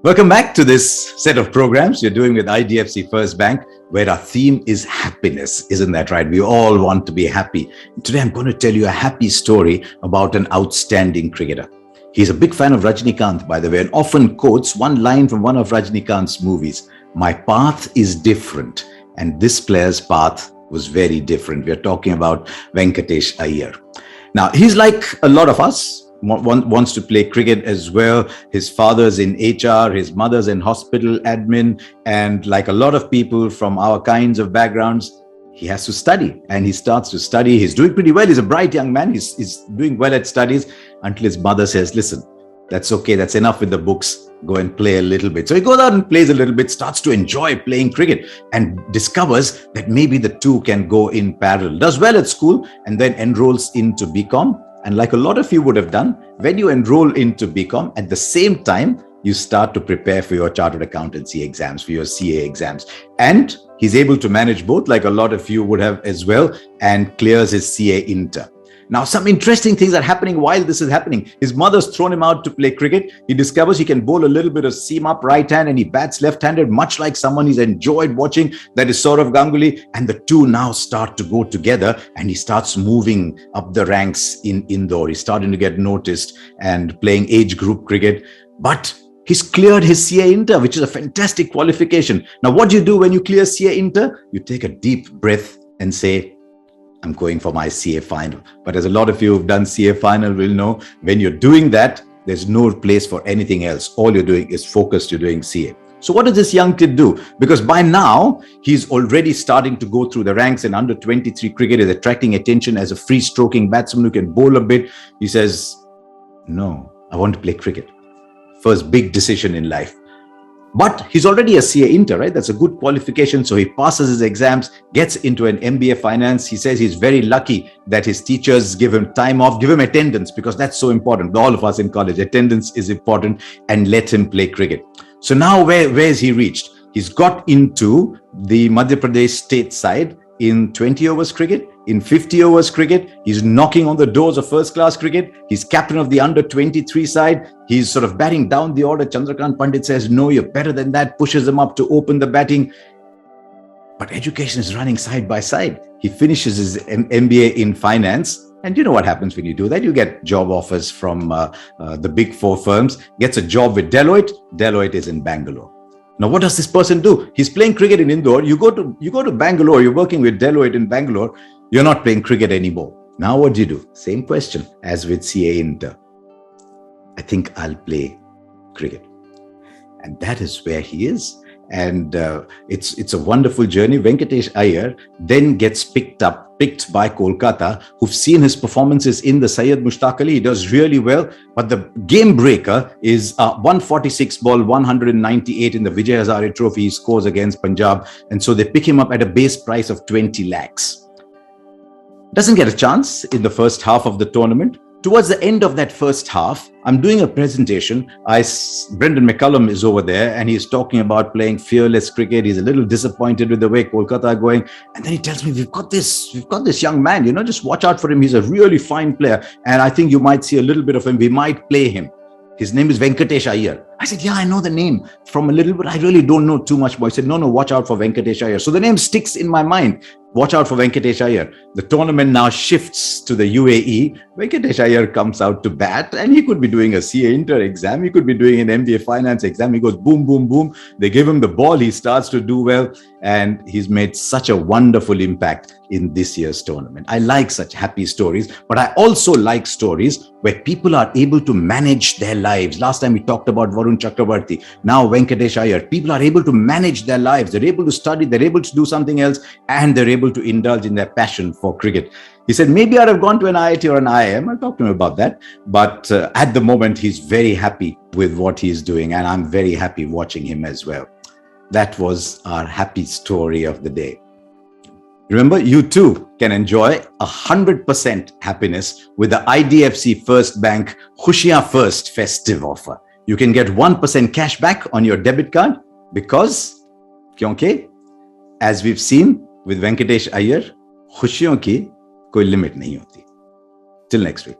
Welcome back to this set of programs you're doing with IDFC First Bank, where our theme is happiness. Isn't that right? We all want to be happy. Today, I'm going to tell you a happy story about an outstanding cricketer. He's a big fan of Rajinikanth, by the way, and often quotes one line from one of Rajinikanth's movies. My path is different. And this player's path was very different. We're talking about Venkatesh Iyer. Now, he's like a lot of us. Wants to play cricket as well. His father's in HR, his mother's in hospital admin, and like a lot of people from our kinds of backgrounds, he has to study, and he starts to study. He's doing pretty well. He's a bright young man. He's doing well at studies until his mother says, listen, that's okay. That's enough with the books. Go and play a little bit. So he goes out and plays a little bit, starts to enjoy playing cricket and discovers that maybe the two can go in parallel. Does well at school and then enrolls into BCom. And like a lot of you would have done, when you enroll into BCom, at the same time, you start to prepare for your chartered accountancy exams, for your CA exams. And he's able to manage both, like a lot of you would have as well, and clears his CA Inter. Now, some interesting things are happening while this is happening. His mother's thrown him out to play cricket. He discovers he can bowl a little bit of seam up right hand and he bats left-handed, much like someone he's enjoyed watching, that is Saurav Ganguly. And the two now start to go together and he starts moving up the ranks in Indore. He's starting to get noticed and playing age group cricket. But he's cleared his CA Inter, which is a fantastic qualification. Now, what do you do when you clear CA Inter? You take a deep breath and say, I'm going for my CA final. But as a lot of you who've done CA final will know, when you're doing that, there's no place for anything else. All you're doing is focused, you're doing CA. So what does this young kid do? Because by now, he's already starting to go through the ranks, and under 23 cricket is attracting attention as a free-stroking batsman who can bowl a bit. He says, no, I want to play cricket. First big decision in life. But he's already a CA Inter, right? That's a good qualification. So he passes his exams, gets into an MBA finance. He says he's very lucky that his teachers give him time off, give him attendance, because that's so important. All of us in college, attendance is important, and let him play cricket. So now where has he reached? He's got into the Madhya Pradesh state side in 20 overs cricket, in 50 overs cricket. He's knocking on the doors of first class cricket. He's captain of the under 23 side. He's sort of batting down the order. Chandrakant Pandit says, no, you're better than that, pushes him up to open the batting. But education is running side by side. He finishes his MBA in finance. And you know what happens when you do that? You get job offers from the big four firms, gets a job with Deloitte. Deloitte is in Bangalore. Now, what does this person do? He's playing cricket in Indore. You go to Bangalore, you're working with Deloitte in Bangalore. You're not playing cricket anymore. Now, what do you do? Same question as with CA Inter. I think I'll play cricket. And that is where he is. And it's a wonderful journey. Venkatesh Iyer then gets picked by Kolkata, who've seen his performances in the Syed Mushtaq Ali. He does really well. But the game breaker is 146 ball, 198 in the Vijay Hazare Trophy. He scores against Punjab. And so they pick him up at a base price of 20 lakhs. Doesn't get a chance in the first half of the tournament. Towards the end of that first half, I'm doing a presentation. Brendan McCullum is over there and he's talking about playing fearless cricket. He's a little disappointed with the way Kolkata are going. And then he tells me, we've got this young man, just watch out for him. He's a really fine player. And I think you might see a little bit of him. We might play him. His name is Venkatesh Iyer. I said, yeah, I know the name from a little bit. I really don't know too much more. He said, no, watch out for Venkatesh Iyer. So the name sticks in my mind. Watch out for Venkatesh Iyer. The tournament now shifts to the UAE. Venkatesh Iyer comes out to bat and he could be doing a CA Inter exam. He could be doing an MBA finance exam. He goes boom, boom, boom. They give him the ball. He starts to do well. And he's made such a wonderful impact in this year's tournament. I like such happy stories, but I also like stories where people are able to manage their lives. Last time we talked about Varun Chakrabarti. Now Venkatesh Iyer. People are able to manage their lives. They're able to study. They're able to do something else. And they're able to indulge in their passion for cricket. He said, maybe I'd have gone to an IIT or an IIM. I'll talk to him about that. But at the moment, he's very happy with what he's doing. And I'm very happy watching him as well. That was our happy story of the day. Remember, you too can enjoy 100% happiness with the IDFC First Bank Khushiyan First festive offer. You can get 1% cash back on your debit card because, as we've seen with Venkatesh Iyer, खुशियों की कोई limit नहीं होती. Till next week.